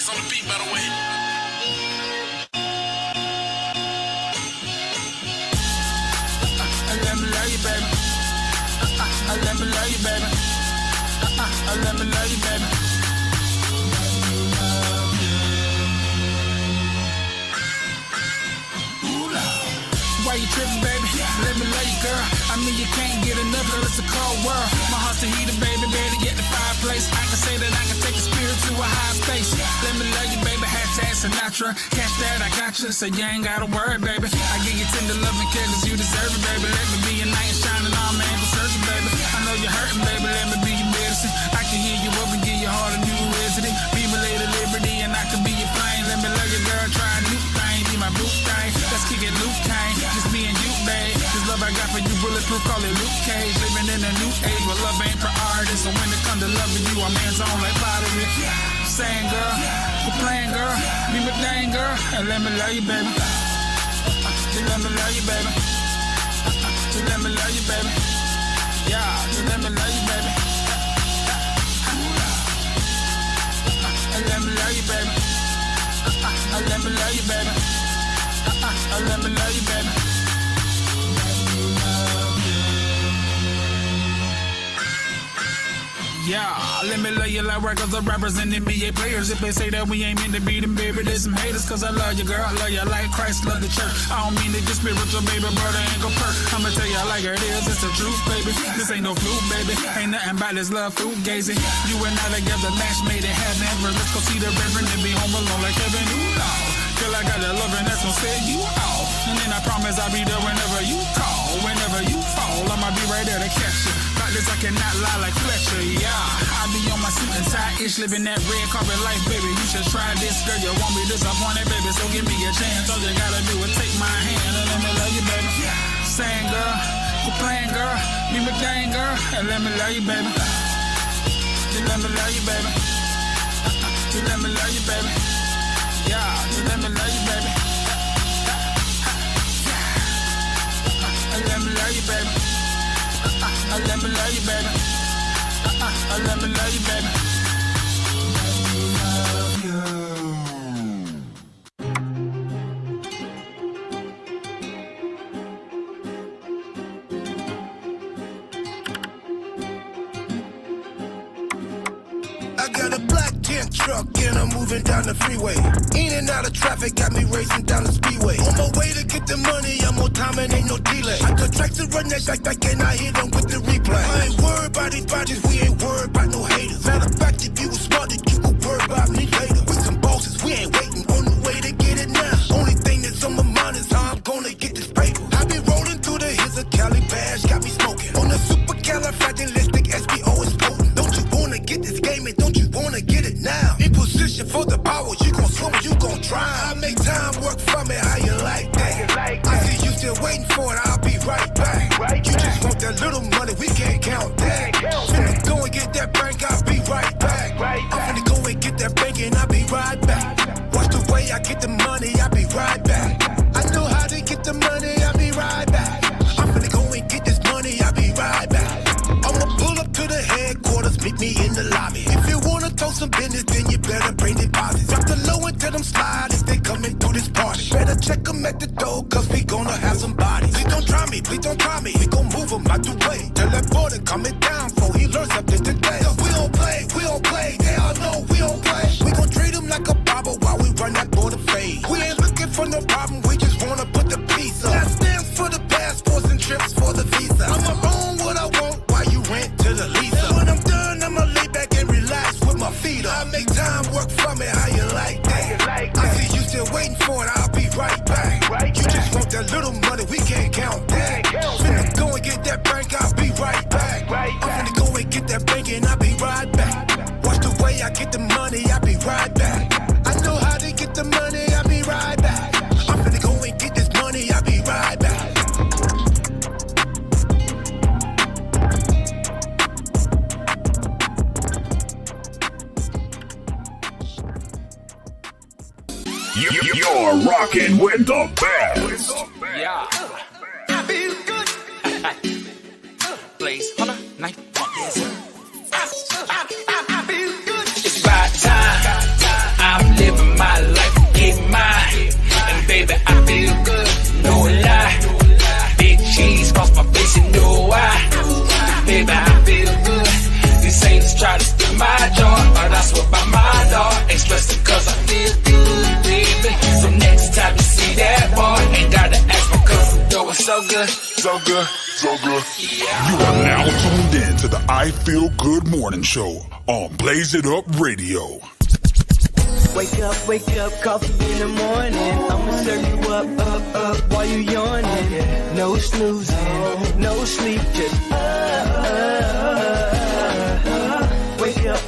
Bass on the beat, by the way. Let me love you, baby. Let me love you, baby. Let me love you, baby. Why you tripping, baby? Let me love you, girl. I mean, you can't get enough, girl. It's a cold world. My heart's a heater, baby. Better get the fireplace. I can say that I can take a spirit to a high space. Let me love you, baby. Hashtag Sinatra. Catch that, I got you. So you ain't gotta worry, baby. I give you tender love and care, cause you deserve it, baby. Let me be your knight in shining armor and surgeon, baby. I know you're hurting, baby. Let me be your medicine. I can hear you up and give your heart a new resident. Be my lady liberty and I can be your flame. Let me love you, girl. Try a new thing. Be my blue thing. Let's kick it, Luke Kane. Just me and you, babe. This love I got for you, bulletproof, call it Luke Cage. Living in a new age where love ain't priority. So when it comes to loving you, I'm hands on like pottery. Saying, girl, we're playing, girl. Be my thing, girl. And let me love you, baby. Just let me love you, baby. Just let me love you, baby. Yeah, just let me love you, baby. And let me love you, baby. Let me love you, baby. Let me love you, baby. Yeah, let me love you like records of rappers and NBA players. If they say that we ain't meant to be them, baby, there's some haters. Cause I love you, girl. I love you like Christ love the church. I don't mean to get spiritual, baby, brother ain't gon' perk. I'ma tell you like it is, it's the truth, baby. This ain't no fluke, baby. Ain't nothing about this love fruit gazing. You and I together, match made in heaven. But let's go see the reverend and be home alone like heaven. Ooh, no. Feel like I got that loving that's gon' set you out. And then I promise I'll be there whenever you call. Whenever you fall, I'ma be right there to catch you. This I cannot lie like Fletcher, yeah. I be on my suit and tie-ish, living that red carpet life, baby. You should try this, girl. You won't be disappointed, baby. So give me a chance. All you gotta do is take my hand and let me love you, baby. Saying, girl, quit playing, girl. Be my thing, girl, and let me love you, baby. Just let me love you, baby. Just let me love you, baby. Yeah, just let me love you, baby. And let me love you, baby. Let me love you, baby. Let me love you, baby. I got a black tent truck and I'm moving down the freeway. In and out of traffic got me racing down the speedway. On my way to get the money, I'm on time and ain't no delay. I got tracks to run that back and I hit them with the replay. I ain't worried about these bodies, we ain't worried about no haters. Matter of fact, if you was smart, then you could worry about me later. With some bosses, we ain't waiting on the way to get it now. Only thing that's on my mind is how I'm gonna get this paper. I be rolling through the hills of Cali, Bash got me smoking. On the supercalifragilistic SBO is potent. Don't you wanna get this game and don't you wanna get it now? In position for the power, you gon' swim, you gon' try. I make time work for me, how you like that? I see you still waiting for it, I'll be right back. You just want that little money, we can't count that. Finna go and get that bank, I'll be right back. I'm finna go and get that bank and I'll be right back. Watch the way I get the money, I'll be right back. I know how to get the money, I'll be right back. I'm finna go and get this money, I'll be right back. I'ma pull up to the headquarters, meet me in the lobby. If you wanna talk some business, then you better bring deposits. Drop the low and tell them slide if they coming through this party. Better check them at the door, cause we gonna have some bodies. Please don't try me, please don't try me. We gon' move them out the way. Tell that boy to calm it down before he learns something today. Cause we don't play, they all know we don't play. We gon' treat them like a barber while we run that border fade. We ain't looking for no problem, we just wanna put the piece up. That stands for the passports and trips for the visa. I'ma own what I want while you rent to the lease. And when I'm done, I'ma lay back and relax with my feet up. I make time work for me, how you like that? I see you still waiting for it, I'll be right back. You just want that little money, we can't count that. Finna go and get that bank, I'll be right back. I'm finna go and get that bank and I'll be right back. Watch the way I get the money, I'll be right back. I know how to get the money, I'll be right back. I'm finna go and get this money, I'll be right back. You're rocking with the best. Yeah. I feel good. Blaze on a night. I feel good. It's about time. I'm baby, I feel good. These haters try to steal my joy, but I swear by my dog, ain't stressing cause I feel good, baby. So next time you see that boy, ain't gotta ask me cause I'm doing so good. So good, so good. You are now tuned in to the I Feel Good Morning Show on Blaze It Up Radio. Wake up, coffee in the morning. I'ma serve you up while you yawning. No snoozing, no sleep, just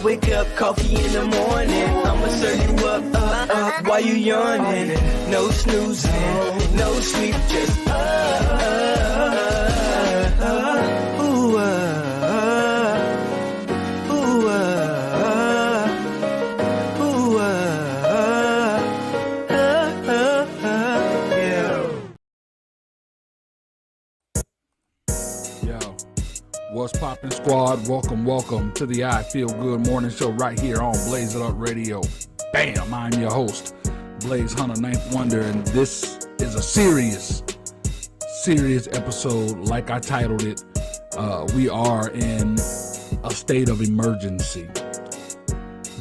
Wake up, coffee in the morning. I'ma serve you up while you yawning. No snoozing, no sleep, just What's poppin', squad? Welcome to the I Feel Good Morning Show right here on Blaze It Up Radio. Bam! I'm your host, Blaze Hunter, Ninth Wonder, and this is a serious episode. Like I titled it, we are in a state of emergency.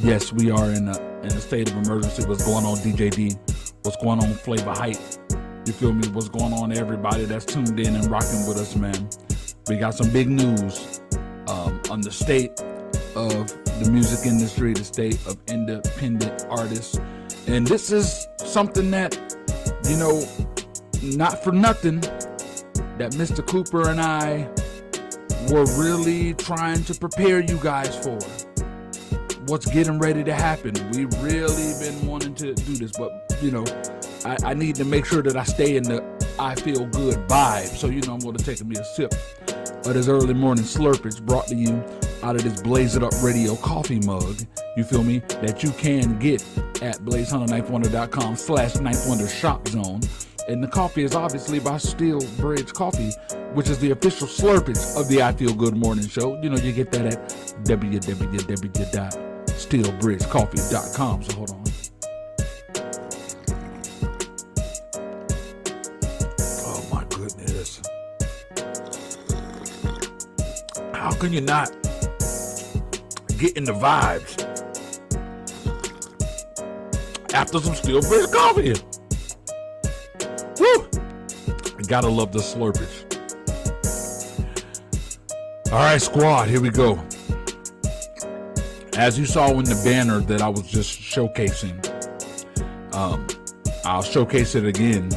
Yes, we are in a state of emergency. What's going on, DJD? What's going on, Flavor Hype? You feel me? What's going on, everybody that's tuned in and rocking with us, man? We got some big news on the state of the music industry, the state of independent artists. And this is something that, you know, not for nothing, that Mr. Cooper and I were really trying to prepare you guys for. What's getting ready to happen. We really been wanting to do this, but, you know, I need to make sure that I stay in the I Feel Good vibe. So, you know, I'm going to take me a sip of this early morning slurpage brought to you out of this Blaze It Up Radio coffee mug, you feel me, that you can get at blazehunter9wonder.com/Ninth Wonder Shop Zone. And the coffee is obviously by Steel Bridge Coffee, which is the official slurpage of the I Feel Good Morning Show. You know, you get that at www.steelbridgecoffee.com. So hold on. Oh my goodness. How can you not get in the vibes after some Steel Bridge coffee? Woo! Gotta love the slurpage. All right, squad, here we go. As you saw in the banner that I was just showcasing, I'll showcase it again.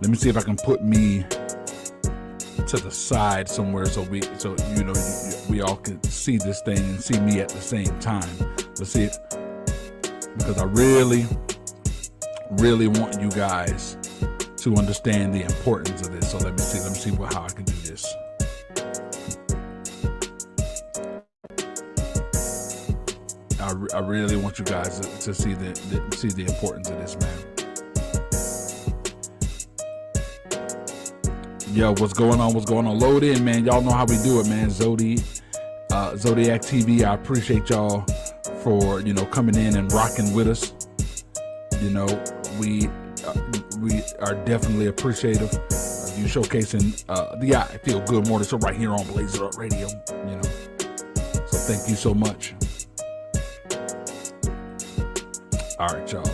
Let me see if I can put me to the side somewhere so you know we all can see this thing and see me at the same time. Let's see it, because I really want you guys to understand the importance of this. So let me see how I can do this. I really want you guys to see the importance of this, man. Yo, what's going on? Load in, man. Y'all know how we do it, man. Zodiac TV, I appreciate y'all for, you know, coming in and rocking with us. You know, we are definitely appreciative of you showcasing the I Feel Good Morning Show right here on Blaze It Up Radio. You know, so thank you so much. All right, y'all.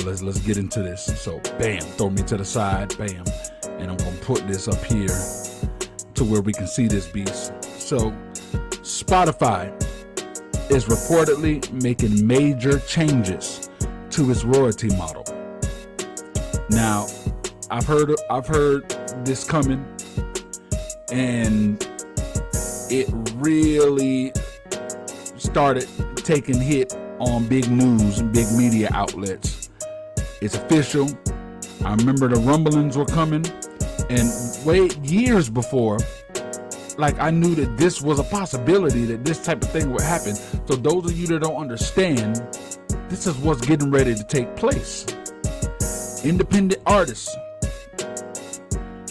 Let's get into this. So, bam, throw me to the side, bam, and I'm gonna put this up here to where we can see this beast. So, Spotify is reportedly making major changes to its royalty model. Now, I've heard this coming, and it really started taking hit on big news and big media outlets. It's official. I remember the rumblings were coming, and years before, like, I knew that this was a possibility, that this type of thing would happen. So those of you that don't understand, this is what's getting ready to take place. Independent artists,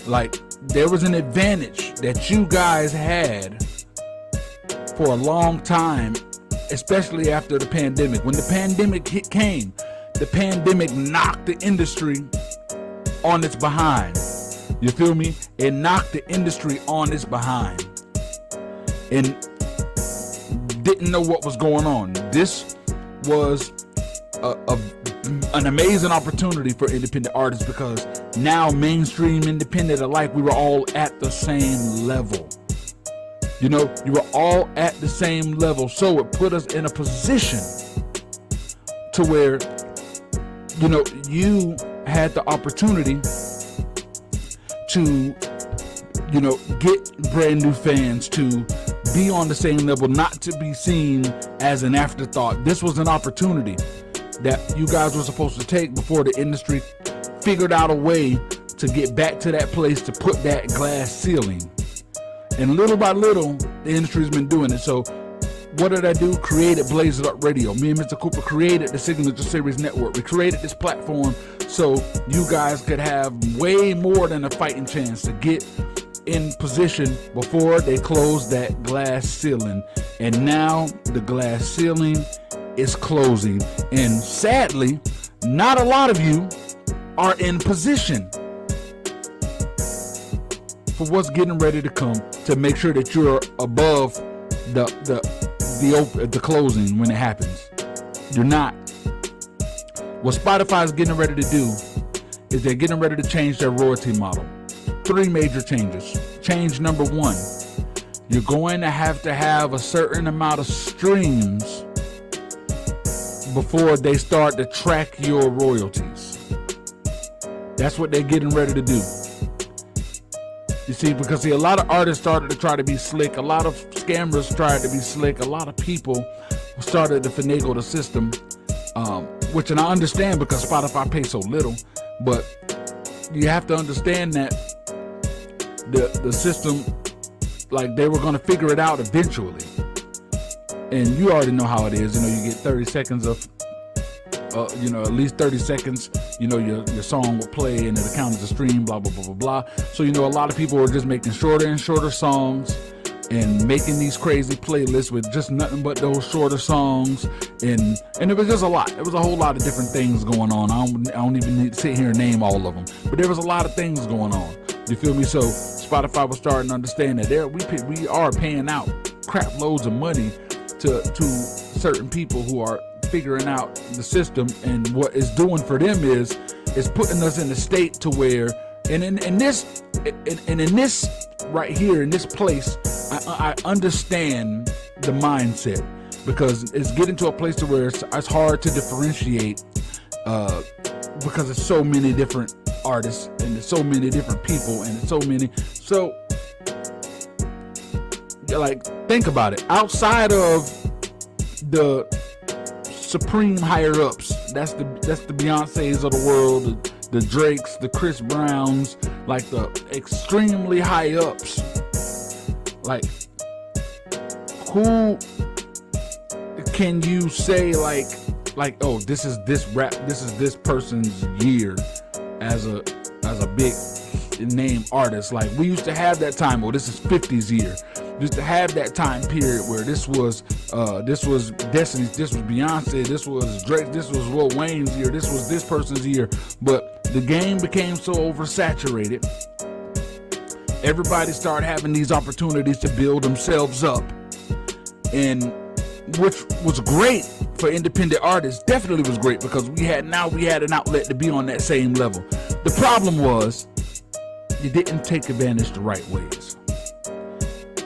like, there was an advantage that you guys had for a long time, especially after the pandemic. When the pandemic came, the pandemic knocked the industry on its behind. You feel me? It knocked the industry on its behind and didn't know what was going on. This was an amazing opportunity for independent artists, because now mainstream, independent alike, we were all at the same level. You know, you were all at the same level. So it put us in a position to where, you know, you had the opportunity to, you know, get brand new fans, to be on the same level, not to be seen as an afterthought. This was an opportunity that you guys were supposed to take before the industry figured out a way to get back to that place, to put that glass ceiling. And little by little, the industry's been doing it. So what did I do? Created Blaze It Up Radio. Me and Mr. Cooper created the Signature Series Network. We created this platform so you guys could have way more than a fighting chance to get in position before they close that glass ceiling. And now the glass ceiling is closing. And sadly, not a lot of you are in position for what's getting ready to come, to make sure that you're above the closing when it happens. You're not. What Spotify is getting ready to do is they're getting ready to change their royalty model. 3 major changes. Change number 1, you're going to have a certain amount of streams before they start to track your royalties. That's what they're getting ready to do. You see, because a lot of artists started to try to be slick. A lot of scammers tried to be slick. A lot of people started to finagle the system, which, and I understand because Spotify pays so little, but you have to understand that the system, like, they were going to figure it out eventually. And you already know how it is. You know, you get 30 seconds of, you know, at least 30 seconds, you know, your song will play and it'll count as a stream, blah, blah, blah, blah, blah. So, you know, a lot of people are just making shorter and shorter songs and making these crazy playlists with just nothing but those shorter songs. And it was just a lot. It was a whole lot of different things going on. I don't even need to sit here and name all of them. But there was a lot of things going on. You feel me? So Spotify was starting to understand that we are paying out crap loads of money to certain people who are figuring out the system, and what it's doing for them is putting us in a state to where, and in this right here in this place, I understand the mindset, because it's getting to a place to where it's hard to differentiate, because there's so many different artists and there's so many different people and so like, think about it. Outside of the supreme higher ups, that's the Beyoncés of the world, the Drakes, the Chris Browns, like the extremely high ups. Like, who can you say like, oh, this is this person's year as a big name artist? Like, we used to have that time. Oh, this is 50's year. Just to have that time period where this was Destiny's, this was Beyonce, this was Drake, this was Lil Wayne's year, this was this person's year. But the game became so oversaturated. Everybody started having these opportunities to build themselves up, and which was great for independent artists. Definitely was great, because we had an outlet to be on that same level. The problem was, you didn't take advantage the right ways.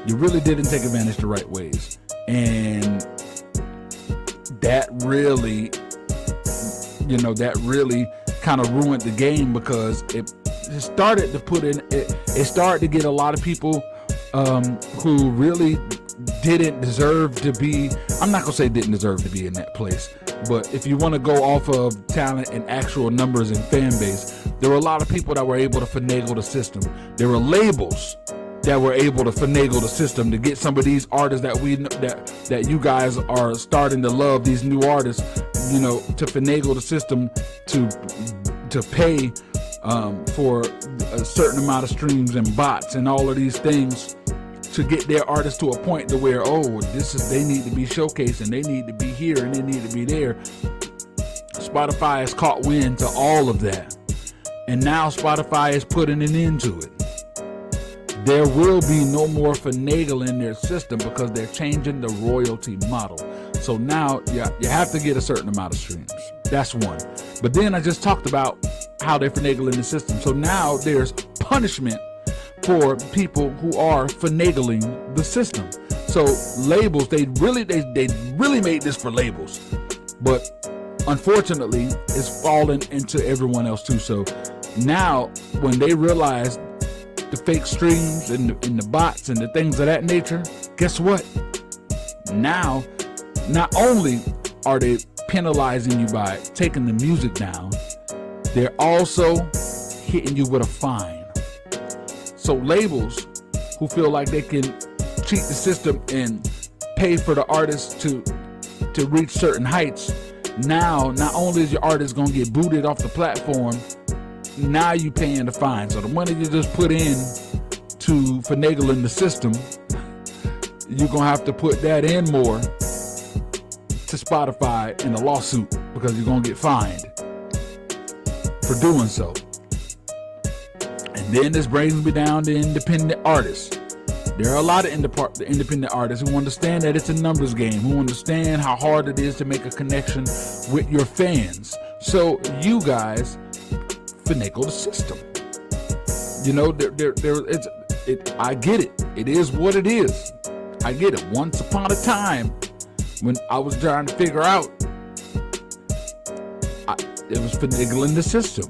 You really didn't take advantage the right ways. And that really kind of ruined the game, because it started to get a lot of people who really didn't deserve to be, I'm not gonna say didn't deserve to be in that place, but if you want to go off of talent and actual numbers and fan base, there were a lot of people that were able to finagle the system. There were labels that were able to finagle the system to get some of these artists that you guys are starting to love, these new artists, you know, to finagle the system to pay for a certain amount of streams and bots and all of these things, to get their artists to a point to where, oh, they need to be showcased and they need to be here and they need to be there. Spotify has caught wind to all of that, And now Spotify is putting an end to it. There will be no more finagle in their system because they're changing the royalty model. So now you have to get a certain amount of streams. That's one. But then I just talked about how they're finagling the system. So now there's punishment for people who are finagling the system. So labels, they really made this for labels. But unfortunately, it's fallen into everyone else too. So now when they realize the fake streams and the bots and the things of that nature, guess what? Now, not only are they penalizing you by taking the music down, they're also hitting you with a fine. So labels who feel like they can cheat the system and pay for the artists to reach certain heights, now not only is your artist gonna get booted off the platform, now you paying the fine. So the money you just put in to finagling the system, you're gonna have to put that in more to Spotify in a lawsuit because you're gonna get fined for doing so. And then this brings me down to independent artists. There are a lot of independent artists who understand that it's a numbers game, who understand how hard it is to make a connection with your fans. So you guys finagle the system. You know, I get it. It is what it is. I get it. Once upon a time, when I was trying to figure out, it was finagling the system.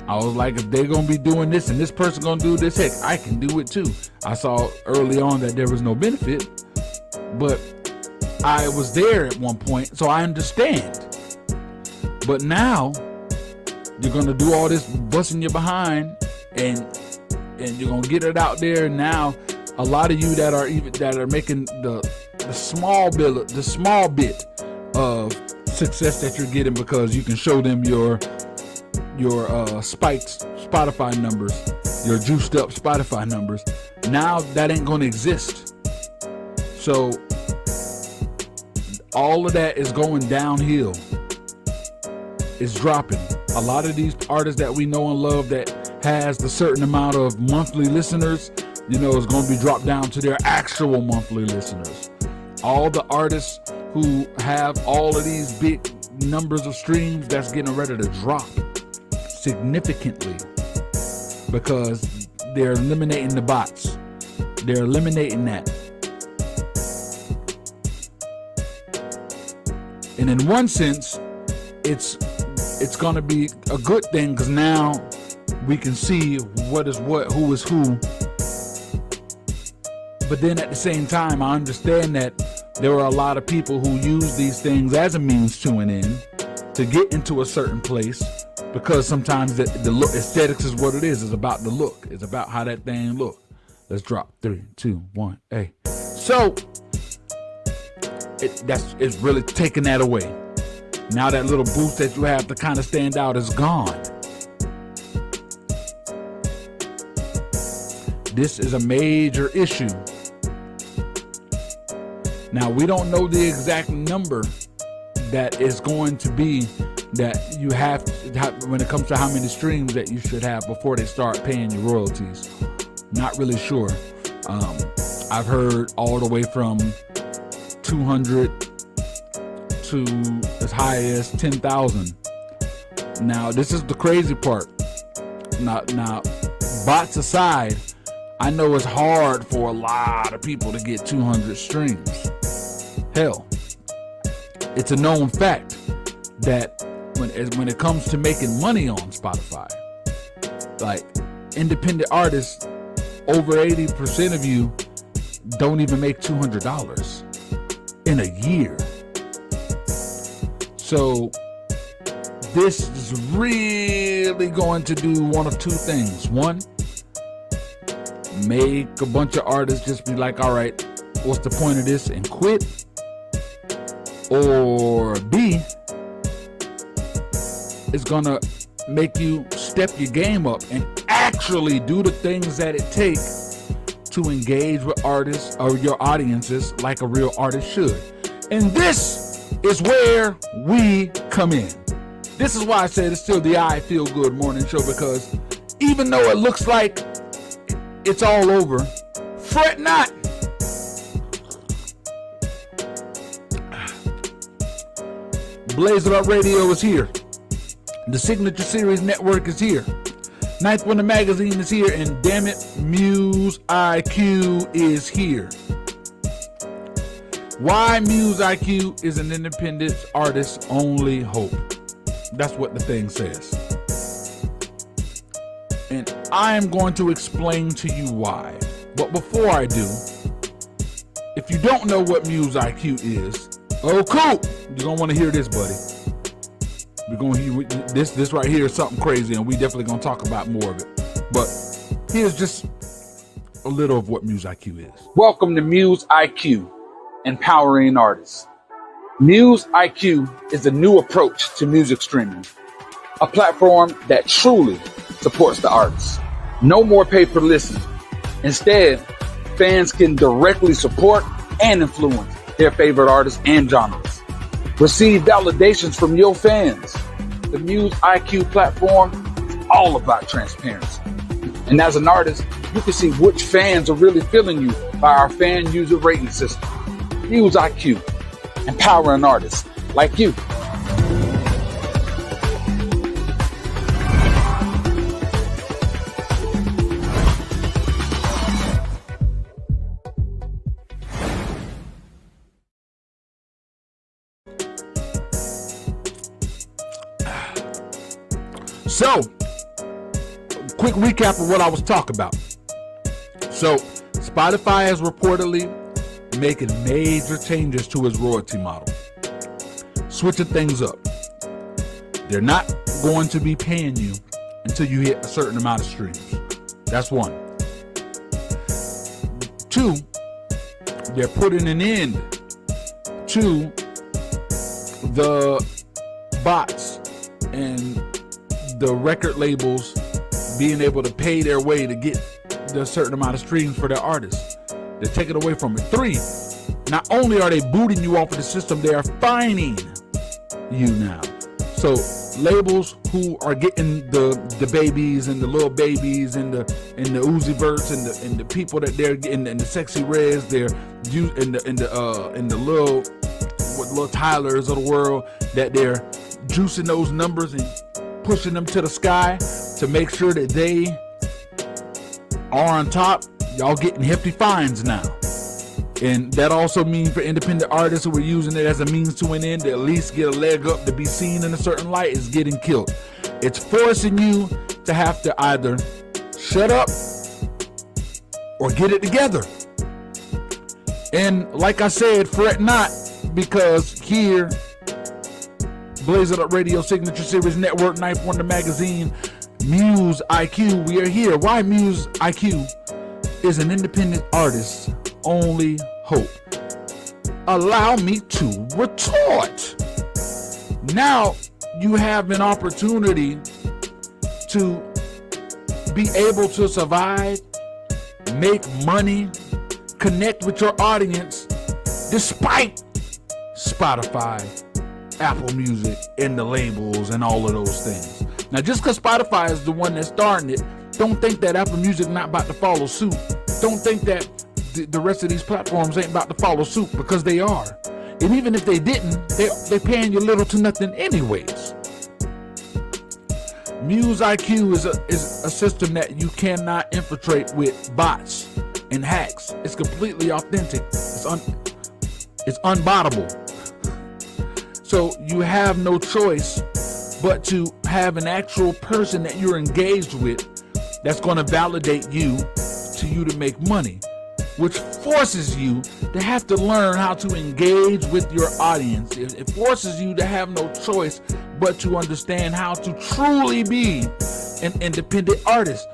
I was like, if they're gonna be doing this and this person gonna do this, heck, I can do it too. I saw early on that there was no benefit, but I was there at one point, so I understand. But now you're gonna do all this busting your behind, and you're gonna get it out there. And now a lot of you that are making the small bit of success that you're getting because you can show them your spiked Spotify numbers, your juiced up Spotify numbers. Now that ain't gonna exist. So all of that is going downhill. It's dropping. A lot of these artists that we know and love that has the certain amount of monthly listeners, you know, is going to be dropped down to their actual monthly listeners. All the artists who have all of these big numbers of streams, that's getting ready to drop significantly because they're eliminating the bots. They're eliminating that. And in one sense, it's going to be a good thing because now we can see what is what, who is who. But then at the same time, I understand that there are a lot of people who use these things as a means to an end to get into a certain place, because sometimes the look, aesthetics is what it is. It's about the look. It's about how that thing look. Let's drop 3, 2, 1, hey. So it's really taking that away. Now that little boost that you have to kind of stand out is gone. This is a major issue. Now, we don't know the exact number that is going to be that you have when it comes to how many streams that you should have before they start paying you royalties. Not really sure. I've heard all the way from 200 to as high as 10,000. Now, this is the crazy part. Now, bots aside, I know it's hard for a lot of people to get 200 streams. Hell, it's a known fact that when it comes to making money on Spotify, like independent artists, over 80% of you don't even make $200 in a year. So this is really going to do one of two things. One, make a bunch of artists just be like, all right, what's the point of this, and quit. Or B, it's gonna make you step your game up and actually do the things that it takes to engage with artists or your audiences like a real artist should. And this is where we come in. This is why I said it's still the I Feel Good morning show, because even though it looks like it's all over, fret not. Blaze It Up Radio is here. The Signature Series Network is here. Ninth Wonder Magazine is here, and damn it, Muse IQ is here. Why Muse IQ is an independent artist only hope. That's what the thing says. And I am going to explain to you why. But before I do, if you don't know what Muse IQ is, oh cool, you're going to want to hear this, buddy. We're going to hear this right here is something crazy, and we definitely going to talk about more of it. But here's just a little of what Muse IQ is. Welcome to Muse IQ, Empowering Artists. Muse IQ is a new approach to music streaming, a platform that truly supports the artists. No more pay per listen. Instead, fans can directly support and influence their favorite artists and genres. Receive validations from your fans. The Muse IQ platform is all about transparency. And as an artist, you can see which fans are really feeling you by our fan user rating system. Muse IQ, empowering artists like you. So, quick recap of what I was talking about. So, Spotify is reportedly making major changes to its royalty model, switching things up. They're not going to be paying you until you hit a certain amount of streams. That's one. Two, they're putting an end to the bots and the record labels being able to pay their way to get a certain amount of streams for their artists. They're taking away from it. Three, not only are they booting you off of the system, they are fining you now. So labels who are getting the babies and the little babies and the Uzi Verts and the people that they're getting and the Sexy Reds, they're in the little Tylers of the world, that they're juicing those numbers and pushing them to the sky to make sure that they are on top. Y'all getting hefty fines now. And that also means for independent artists who are using it as a means to an end to at least get a leg up to be seen in a certain light is getting killed. It's forcing you to have to either shut up or get it together. And like I said, fret not, because here, Blaze It Up Radio, Signature Series Network, Ninth Wonder Magazine, Muse IQ, we are here. Why Muse IQ is an independent artist only hope. Allow me to retort. Now you have an opportunity to be able to survive, make money, connect with your audience despite Spotify, Apple Music, and the labels and all of those things. Now, just because Spotify is the one that's starting it, don't think that Apple Music not about to follow suit. Don't think that the rest of these platforms ain't about to follow suit, because they are. And even if they didn't, they're paying you little to nothing anyways. Muse IQ is a system that you cannot infiltrate with bots and hacks. It's completely authentic. It's unbottable. So you have no choice but to have an actual person that you're engaged with that's going to validate you to make money, which forces you to have to learn how to engage with your audience. It forces you to have no choice but to understand how to truly be an independent artist.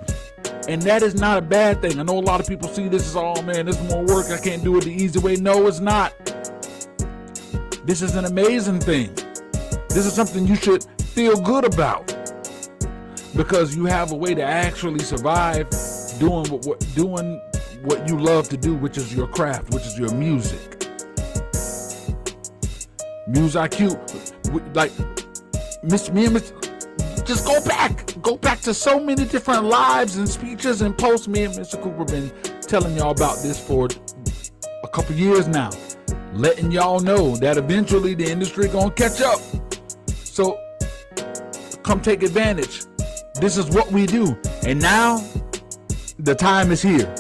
And that is not a bad thing. I know a lot of people see this as, oh man, this is more work, I can't do it the easy way. No, it's not. This is an amazing thing. This is something you should feel good about, because you have a way to actually survive doing what you love to do, which is your craft, which is your music. Muse IQ, like, just go back to so many different lives and speeches and posts. Me and Mr. Cooper been telling y'all about this for a couple years now, letting y'all know that eventually the industry gonna catch up. So come take advantage. This is what we do. And now the time is here.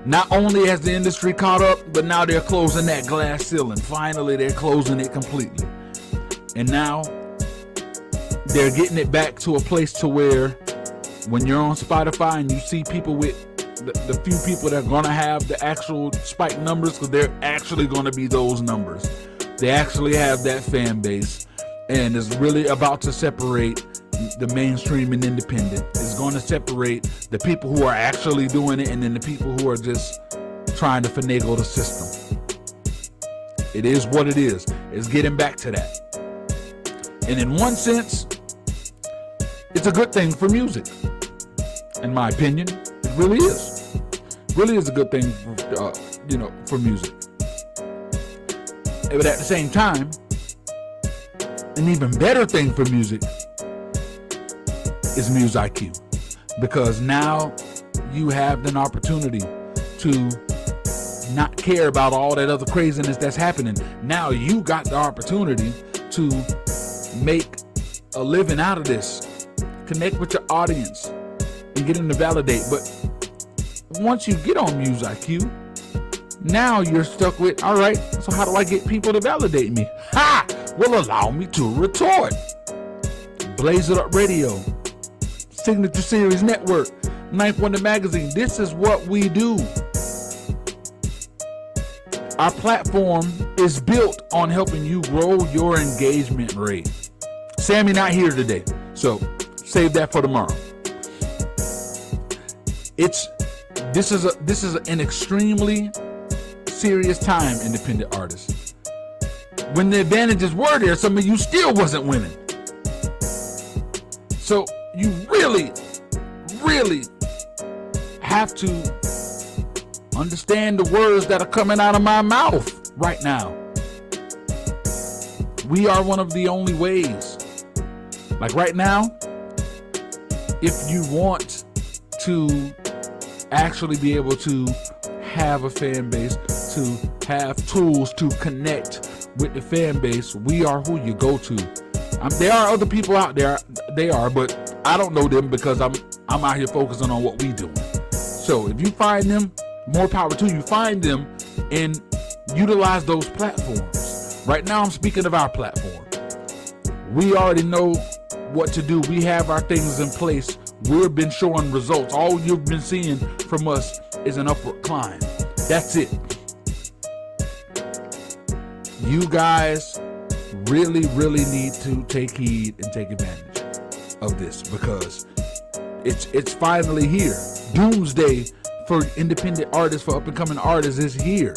Not only has the industry caught up, but now they're closing that glass ceiling. Finally, they're closing it completely. And now they're getting it back to a place to where when you're on Spotify and you see people with the few people that are going to have the actual spike numbers, because they're actually going to be those numbers. They actually have that fan base, and it's really about to separate the mainstream and independent. It's going to separate the people who are actually doing it and then the people who are just trying to finagle the system. It is what it is. It's getting back to that. And in one sense, it's a good thing for music. In my opinion, it really is. It really is a good thing for music. But at the same time, an even better thing for music is Muse IQ, because now you have an opportunity to not care about all that other craziness that's happening. Now you got the opportunity to make a living out of this, connect with your audience, and get them to validate. But once you get on Muse IQ, now you're stuck with, all right, so how do I get people to validate me? Ha! Well, allow me to retort. Blaze It Up Radio, Signature Series Network, Ninth Wonder Magazine. This is what we do. Our platform is built on helping you grow your engagement rate. Sammy not here today, so save that for tomorrow. This is an extremely serious time, independent artists. When the advantages were there, some of you still wasn't winning. So you really, really have to understand the words that are coming out of my mouth right now. We are one of the only ways. Like right now, if you want to actually be able to have a fan base, to have tools to connect with the fan base, we are who you go to. There are other people out there, but I don't know them because I'm out here focusing on what we do. So if you find them, more power to you. Find them and utilize those platforms. Right now I'm speaking of our platform. We already know what to do. We have our things in place. We've been showing results. All you've been seeing from us is an upward climb. That's it. You guys really, really need to take heed and take advantage of this, because it's finally here. Doomsday for independent artists, for up and coming artists, is here.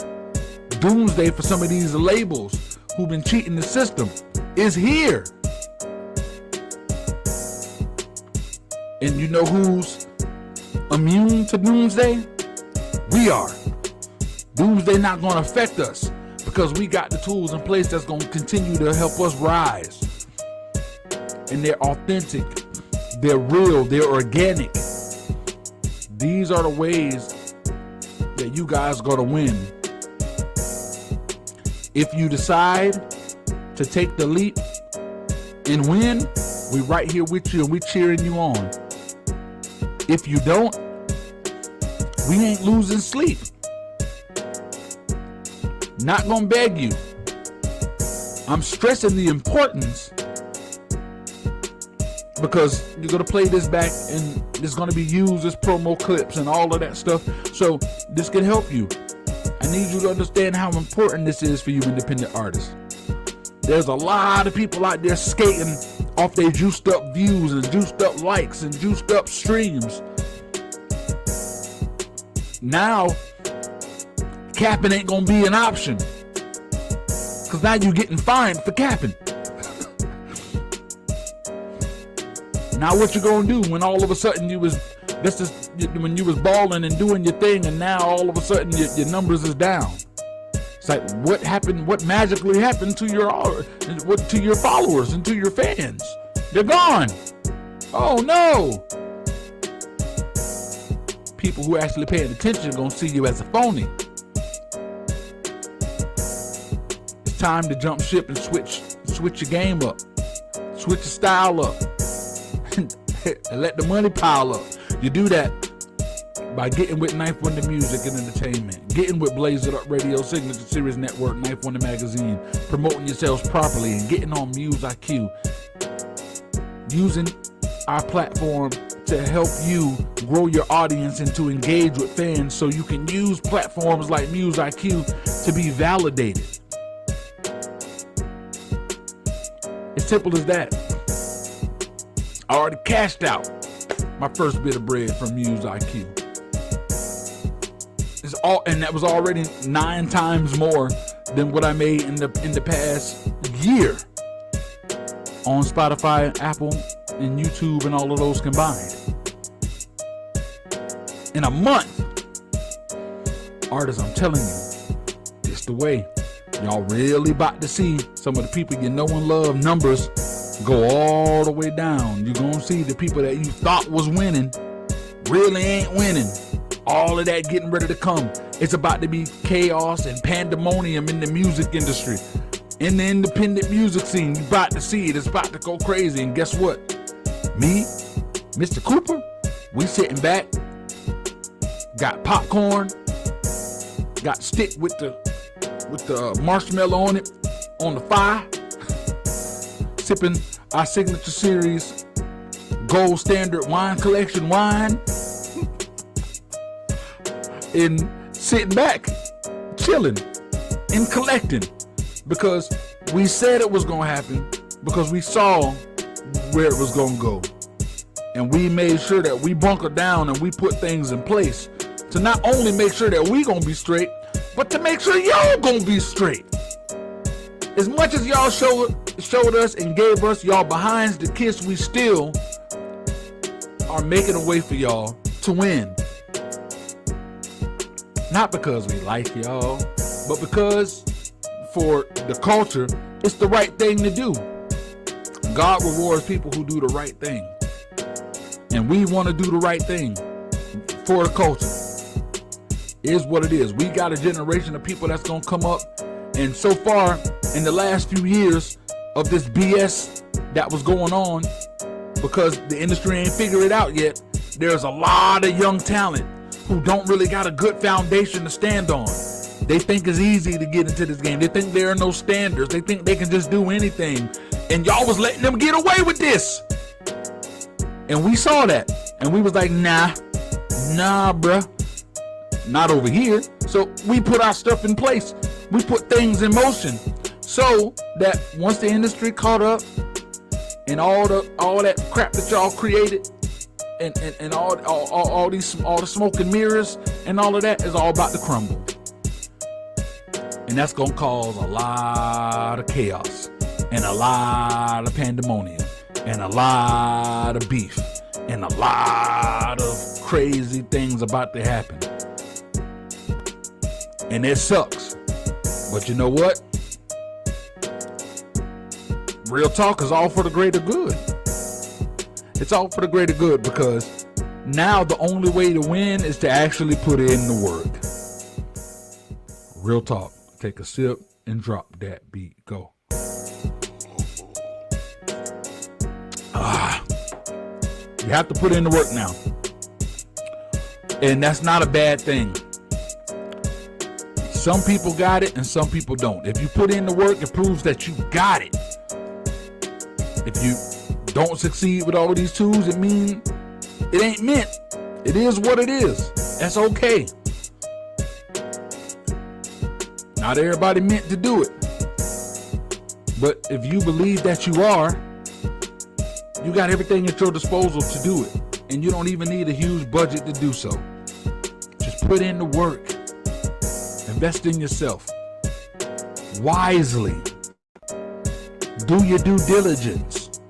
Doomsday for some of these labels who've been cheating the system is here. And you know who's immune to doomsday? We are. Doomsday not going to affect us, because we got the tools in place that's going to continue to help us rise. And they're authentic, they're real, they're organic. These are the ways that you guys are going to win. If you decide to take the leap and win, we right here with you and we cheering you on. If you don't, we ain't losing sleep. Not gonna beg you. I'm stressing the importance, because you're gonna play this back and it's gonna be used as promo clips and all of that stuff. So this can help you. I need you to understand how important this is for you independent artists. There's a lot of people out there skating off their juiced up views and juiced up likes and juiced up streams. Now, capping ain't gonna be an option, because now you're getting fined for capping. Now what you gonna do when all of a sudden when you was balling and doing your thing, and now all of a sudden your numbers is down? It's like, what happened? What magically happened to your followers and to your fans? They're gone. Oh no. People who actually paying attention are gonna see you as a phony. It's time to jump ship and switch your game up. Switch your style up. And let the money pile up. You do that by getting with Ninth Wonder Music and Entertainment, getting with Blaze It Up Radio, Signature Series Network, Ninth Wonder Magazine, promoting yourselves properly, and getting on Muse IQ, using our platform to help you grow your audience and to engage with fans so you can use platforms like Muse IQ to be validated. As simple as that. I already cashed out my first bit of bread from Muse IQ. And that was already 9 times more than what I made in the past year on Spotify, Apple, and YouTube, and all of those combined. In a month. Artists, I'm telling you, it's the way. Y'all really about to see some of the people you know and love numbers go all the way down. You're gonna see the people that you thought was winning really ain't winning. All of that getting ready to come. It's about to be chaos and pandemonium in the music industry. In the independent music scene, you about to see it. It's about to go crazy. And guess what? Me, Mr. Cooper, we sitting back, got popcorn, got stick with the marshmallow on it, on the fire, sipping our Signature Series Gold Standard Wine Collection wine, and sitting back, chilling, and collecting, because we said it was going to happen, because we saw where it was going to go. And we made sure that we bunkered down and we put things in place to not only make sure that we going to be straight, but to make sure y'all going to be straight. As much as y'all showed us and gave us y'all behinds the kiss, we still are making a way for y'all to win. Not because we like y'all, but because for the culture, it's the right thing to do. God rewards people who do the right thing. And we want to do the right thing for the culture. Is what it is. We got a generation of people that's going to come up. And so far, in the last few years of this BS that was going on, because the industry ain't figured it out yet, there's a lot of young talent who don't really got a good foundation to stand on. They think it's easy to get into this game. They think there are no standards. They think they can just do anything. And y'all was letting them get away with this. And we saw that. And we was like, nah, bruh. Not over here. So we put our stuff in place. We put things in motion so that once the industry caught up and all that crap that y'all created and all the smoke and mirrors and all of that is all about to crumble. And that's gonna cause a lot of chaos and a lot of pandemonium and a lot of beef and a lot of crazy things about to happen. And it sucks. But you know what? Real talk is all for the greater good. It's all for the greater good, because now the only way to win is to actually put in the work. Real talk. Take a sip and drop that beat. Go. You have to put in the work now. And that's not a bad thing. Some people got it and some people don't. If you put in the work, it proves that you got it. If you don't succeed with all these tools, it means it ain't meant. It is what it is. That's okay. Not everybody meant to do it. But if you believe that you are, you got everything at your disposal to do it. And you don't even need a huge budget to do so. Just put in the work. Invest in yourself wisely. Do your due diligence.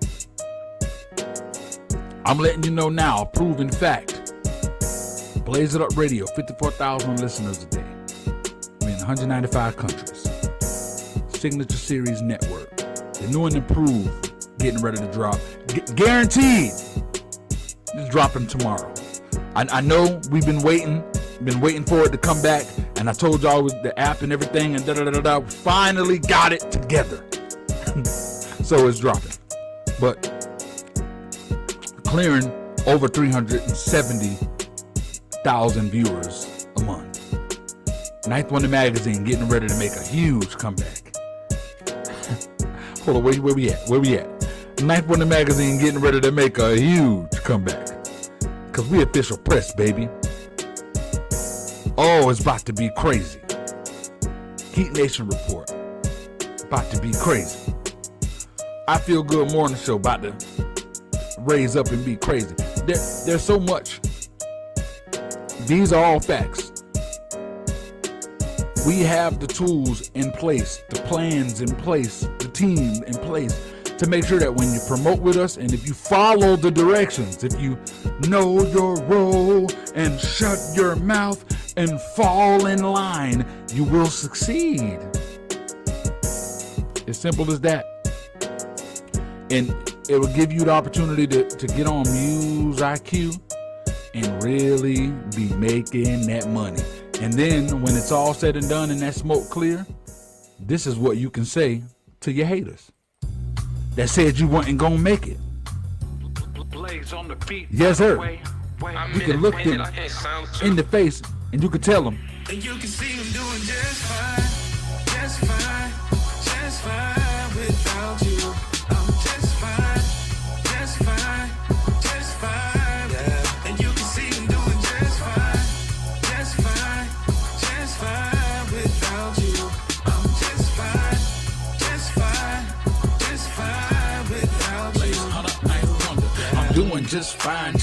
I'm letting you know now, proven fact. Blaze It Up Radio, 54,000 listeners a day. We're in 195 countries. Signature Series Network. The new and improved getting ready to drop. Guaranteed. It's dropping tomorrow. I know we've been waiting for it to come back, and I told y'all with the app and everything, and finally got it together. So it's dropping. But clearing over 370,000 viewers a month. Ninth Wonder Magazine getting ready to make a huge comeback. Hold on, where we at? Ninth Wonder Magazine getting ready to make a huge comeback. Cause we official press, baby. Oh, it's about to be crazy. Heat Nation Report. About to be crazy. I Feel Good Morning Show about to raise up and be crazy. There's so much. These are all facts. We have the tools in place, the plans in place, the team in place to make sure that when you promote with us and if you follow the directions, if you know your role and shut your mouth and fall in line, you will succeed. As simple as that. And it will give you the opportunity to get on Muse IQ and really be making that money. And then when it's all said and done and that smoke clear, this is what you can say to your haters that said you wasn't gonna make it. Blaze on the beat. Yes, sir. You can look them in the face and you can tell them. And you can see them doing just fine, just fine, just fine without you. I'm just fine, just fine, just fine. Yeah. And you can see them doing just fine, just fine, just fine without you. I'm just fine, just fine, just fine without you. I'm doing just fine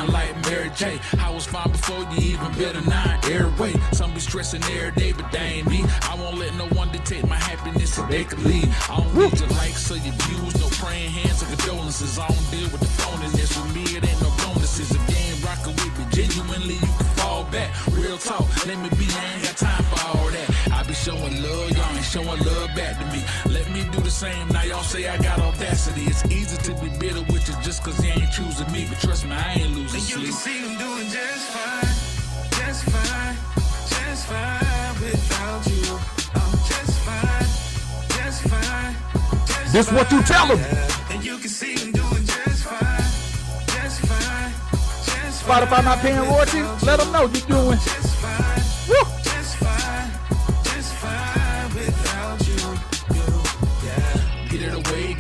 like Mary J. I was fine before you even built a 9 airway. Some be stressing every day, but they ain't me. I won't let no one dictate my happiness so they can leave. I don't need your likes or your views, no praying hands or condolences. I don't deal with the phoniness. With me, it ain't no bonuses. If you ain't rockin' with me genuinely, you can fall back. Real talk, let me be, I ain't got time for all that. I be showing love, y'all ain't showing love back to me. Let me do the same, now y'all say I got audacity. It's easy to be bitter with you just cause you ain't choosing me. But trust me, I ain't losing sleep. And you can see them doing just fine, just fine, just fine without you. I'm just fine, just fine, just This what you tell them. and you can see them doing just fine, just fine, just fine. Spotify not paying royalties? Let them know you're doing. Just fine, Woo. just fine without you. Yeah. Get it away.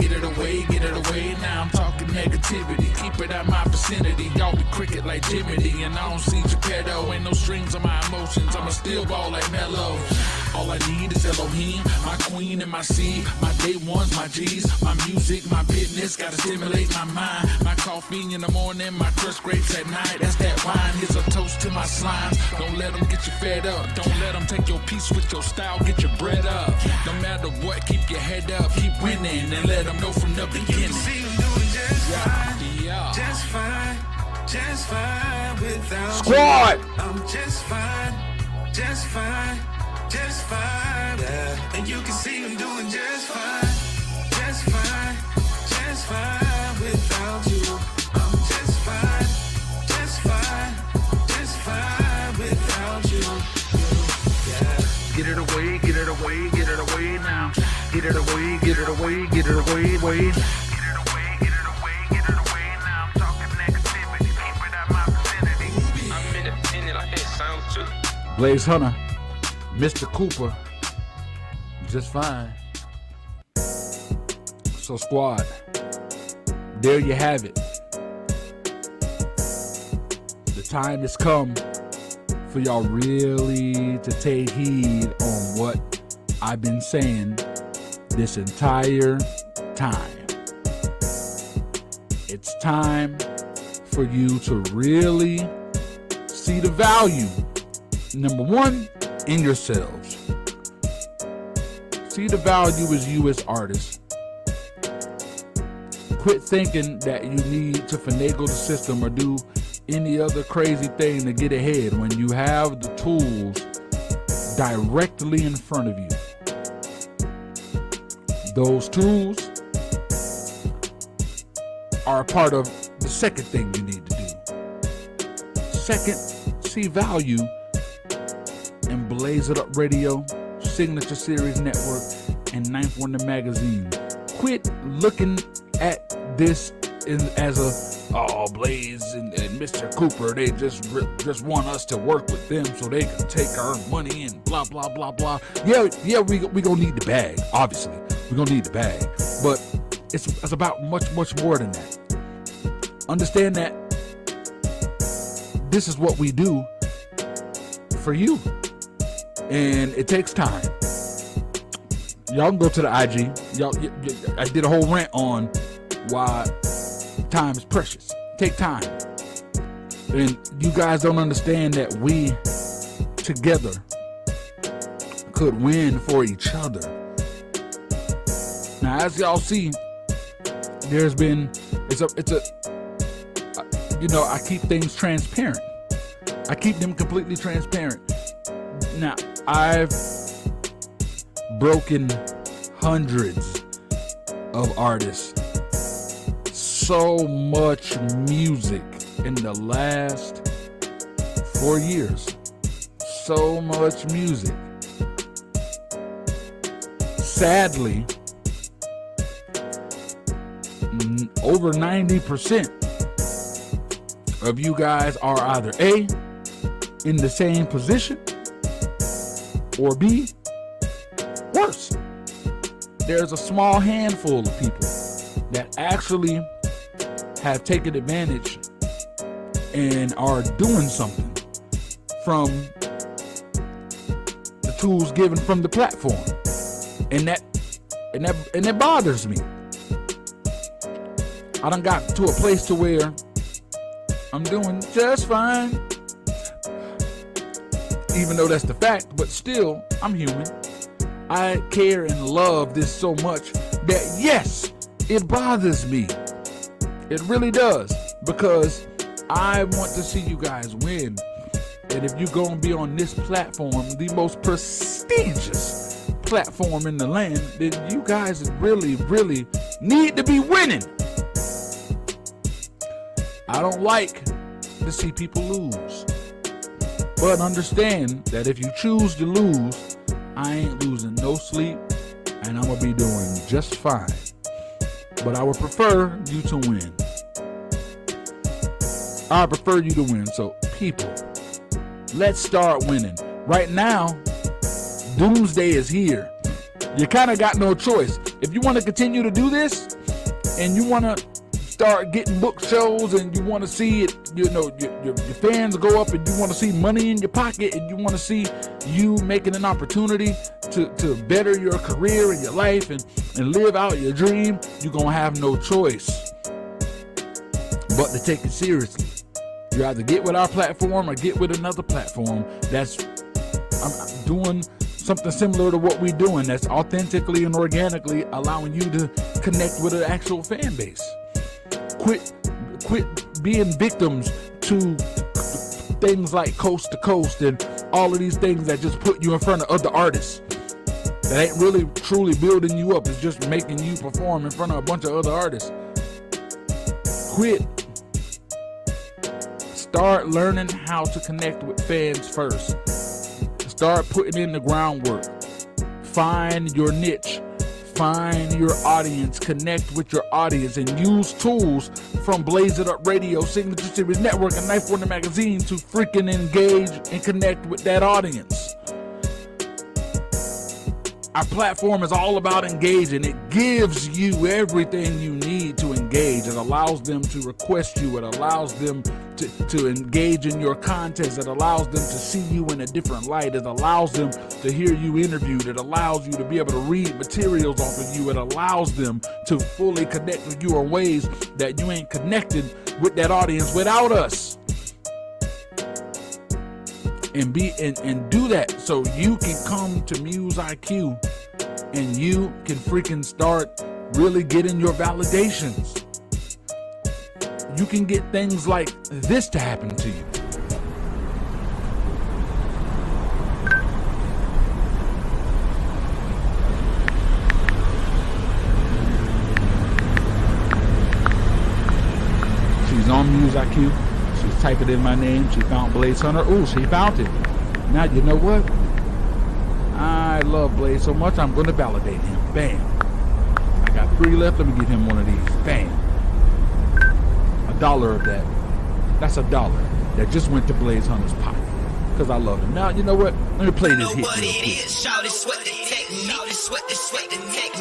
Now I'm talking negativity. Keep it out my vicinity. Y'all be cricket like Jiminy. And I don't see Geppetto. Ain't no strings on my emotions. I'm a steel ball like Mello. All I need is Elohim, my queen and my seed, my day ones, my G's, my music, my business, gotta stimulate my mind. My coffee in the morning, my crushed grapes at night. That's that wine. Here's a toast to my slimes. Don't let them get you fed up. Don't let them take your peace with your style. Get your bread up. No matter what, keep your head up. Keep winning and let them know from the beginning. See them doing just fine, just fine without Squad. you. I'm just fine, just fine, just fine. Yeah. And you can see them doing just fine, just fine, just fine without you. I'm just fine, just fine, just fine without you. Yeah. Get it away now. Get it away now. Blaze Hunter, Mr. Cooper, just fine. So squad, there you have it. The time has come for y'all really to take heed on what I've been saying this entire time. It's time for you to really see the value, number one, in yourselves. See the value as you as artists. Quit thinking that you need to finagle the system or do any other crazy thing to get ahead when you have the tools directly in front of you. Those tools are a part of the second thing you need to do. Second, see value in Blaze It Up Radio, Signature Series Network, and Ninth Wonder Magazine. Quit looking at this as a Blaze and Mr. Cooper, they just want us to work with them so they can take our money and blah blah blah blah. Yeah, we gonna need the bag. Obviously, we gonna need the bag, but it's about much more than that. Understand that this is what we do for you, and it takes time. Y'all can go to the IG. I did a whole rant on why time is precious. Take time. And you guys don't understand that we together could win for each other. Now, as y'all see, there's been I keep things transparent. I keep them completely transparent. Now, I've broken hundreds of artists. So much music in the last 4 years. So much music. Sadly, over 90% of you guys are either A, in the same position, or B, worse. There's a small handful of people that actually have taken advantage and are doing something from the tools given from the platform, and that bothers me. I done got to a place to where I'm doing just fine, even though that's the fact, but still, I'm human. I care and love this so much that yes, it bothers me. It really does, because I want to see you guys win. And if you're going to be on this platform, the most prestigious platform in the land, then you guys really need to be winning. I don't like to see people lose. But understand that if you choose to lose, I ain't losing no sleep, and I'm going to be doing just fine. But I would prefer you to win. I prefer you to win. So people, let's start winning. Right now, doomsday is here. You kind of got no choice. If you want to continue to do this, and you want to start getting book shows, and you want to see it, your fans go up, and you want to see money in your pocket, and you want to see you making an opportunity to better your career and your life and live out your dream, you're going to have no choice but to take it seriously. You either get with our platform or get with another platform I'm doing something similar to what we're doing, that's authentically and organically allowing you to connect with an actual fan base. Quit being victims to things like Coast to Coast and all of these things that just put you in front of other artists that ain't really truly building you up. It's just making you perform in front of a bunch of other artists. Quit. Start learning how to connect with fans first. Start putting in the groundwork. Find your niche. Find your audience. Connect with your audience and use tools from Blaze It Up Radio, Signature Series Network, and Ninth Wonder Magazine to freaking engage and connect with that audience. Our platform is all about engaging. It gives you everything you need to engage. It allows them to request you. It allows them to engage in your contest. It allows them to see you in a different light. It allows them to hear you interviewed. It allows you to be able to read materials off of you. It allows them to fully connect with you in ways that you ain't connected with that audience without us. And do that so you can come to Muse IQ and you can freaking start really getting your validations. You can get things like this to happen to you. Muse IQ. She's typing in my name. She found Blaze Hunter. Ooh, she found it. Now, you know what? I love Blaze so much, I'm going to validate him. Bam. I got 3 left. Let me give him one of these. Bam. $1 of that. That's $1 that just went to Blaze Hunter's pocket. Because I love him. Now, you know what? Let me play this hit real quick.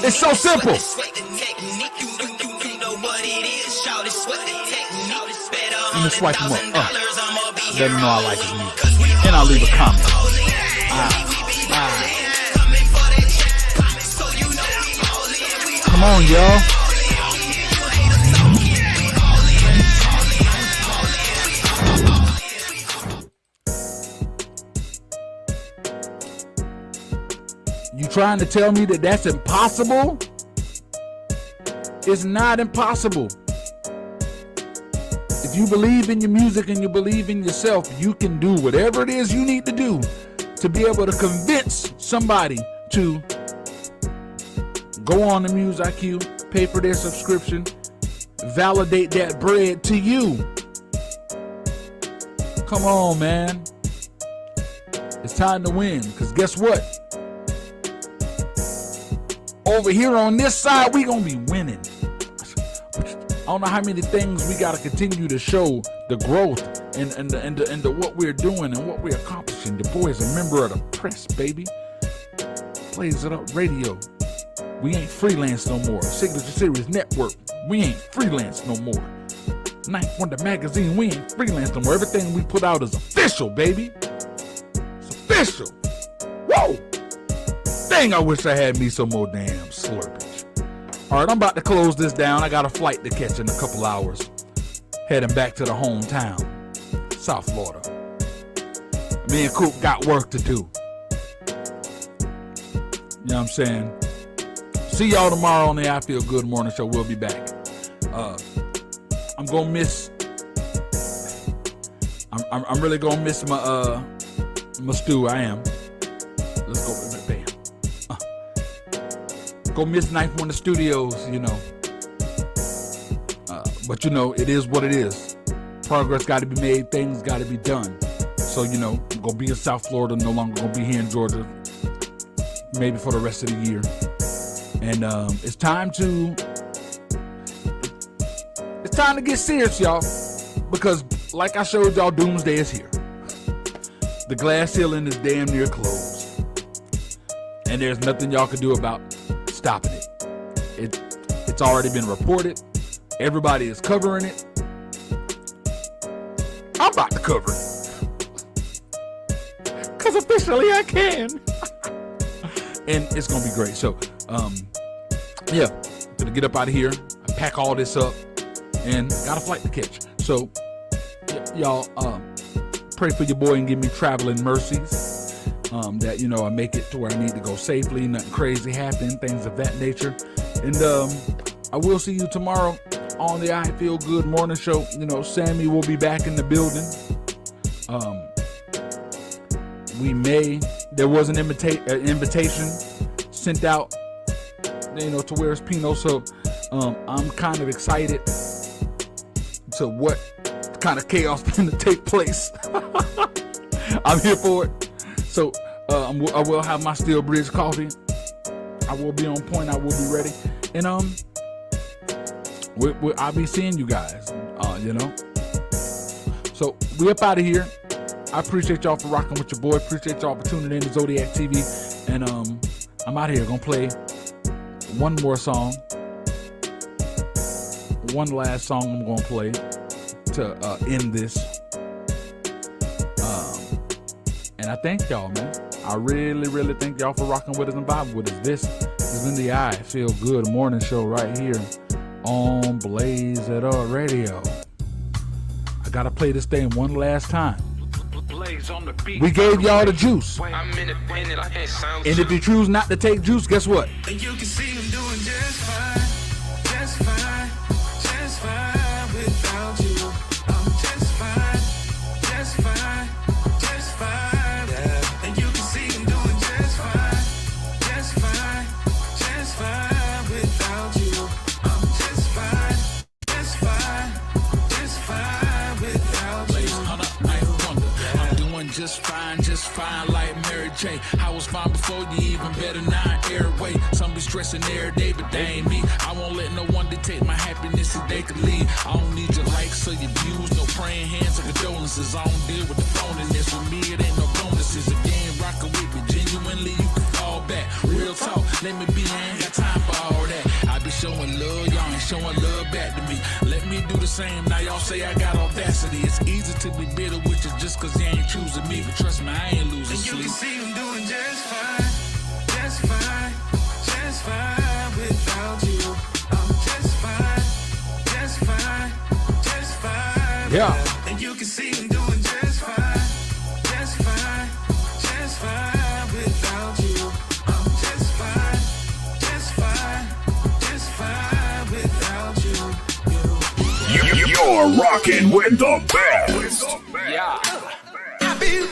It's so simple. Let me swipe him up. Let him know I like his music. And I'll leave a comment. Come on, y'all. You trying to tell me that that's impossible? It's not impossible. If you believe in your music and you believe in yourself, you can do whatever it is you need to do to be able to convince somebody to go on the Muse IQ, pay for their subscription, validate that bread to you. Come on, man. It's time to win, because guess what? Over here on this side, we gonna be winning. I don't know how many things we gotta continue to show the growth and the what we're doing and what we're accomplishing. The boy is a member of the press, baby. Blaze It Up Radio. We ain't freelance no more. Signature Series Network. We ain't freelance no more. Ninth Wonder Magazine. We ain't freelance no more. Everything we put out is official, baby. It's official. Whoa! Dang, I wish I had me some more damn Slurpees. All right, I'm about to close this down. I got a flight to catch in a couple hours. Heading back to the hometown, South Florida. Me and Coop got work to do. You know what I'm saying? See y'all tomorrow on the I Feel Good Morning Show. We'll be back. I'm gonna miss. I'm really gonna miss my stew. I am. Let's go. Bam. Go miss Ninth Wonder Studios, you know. But you know, it is what it is. Progress got to be made. Things got to be done. So you know, I'm gonna be in South Florida. No longer gonna be here in Georgia. Maybe for the rest of the year. And it's time to get serious, y'all. Because like I showed y'all, doomsday is here. The glass ceiling is damn near closed. And there's nothing y'all can do about stopping it. It's already been reported. Everybody is covering it. I'm about to cover it. Because officially I can. And it's going to be great. So, yeah, gonna get up out of here. I pack all this up and got a flight to catch. So, y'all, pray for your boy and give me traveling mercies. That, you know, I make it to where I need to go safely, nothing crazy happen, things of that nature. And I will see you tomorrow on the I Feel Good Morning Show. You know, Sammy will be back in the building. There was an invitation sent out, you know, to Where's Pino. So I'm kind of excited to what kind of chaos is going to take place. I'm here for it. So I will have my Steel Bridge coffee. I will be on point. I will be ready. And I'll be seeing you guys, you know. So we up out of here. I appreciate y'all for rocking with your boy. Appreciate y'all for tuning in to Zodiac TV. And I'm out here. Gonna play one more song. One last song I'm gonna play to end this. And I thank y'all, man. I really, really thank y'all for rocking with us and vibing with us. This is in the I Feel Good Morning Show right here on Blaze It Up Radio. I gotta play this thing one last time. On the beat. We gave y'all the juice. I'm independent, I can't sound. And if you choose not to take juice, guess what? And you can see him doing just fine, just fine, just fine without you. I'm just fine, just fine, just fine. Yeah. And you can see him doing just fine, just fine, just fine without you. I'm just fine, just fine, just fine. Che. I was fine before you, even better now, airway. Some be stressing every day, but they ain't me. I won't let no one dictate my happiness if they could leave. I don't need your likes or your views, no praying hands or condolences. I don't deal with the phoniness. With me, it ain't no bonuses. If you ain't rockin' with me genuinely, you can fall back. Real talk, let me be, I ain't got time for all that. I be showing love, y'all ain't showing love back to me. Let me do the same, now y'all say I got audacity. It's easy to be bitter with you just cause you ain't choosing me. But trust me, I ain't losing And you sleep. can see I'm doing just fine, just fine, just fine without you. I'm just fine, just fine, just fine. Yeah. And you can see I'm doing just fine, just fine, just fine without you. I'm just fine, just fine, just fine without you. You're rocking with the best. Yeah. I feel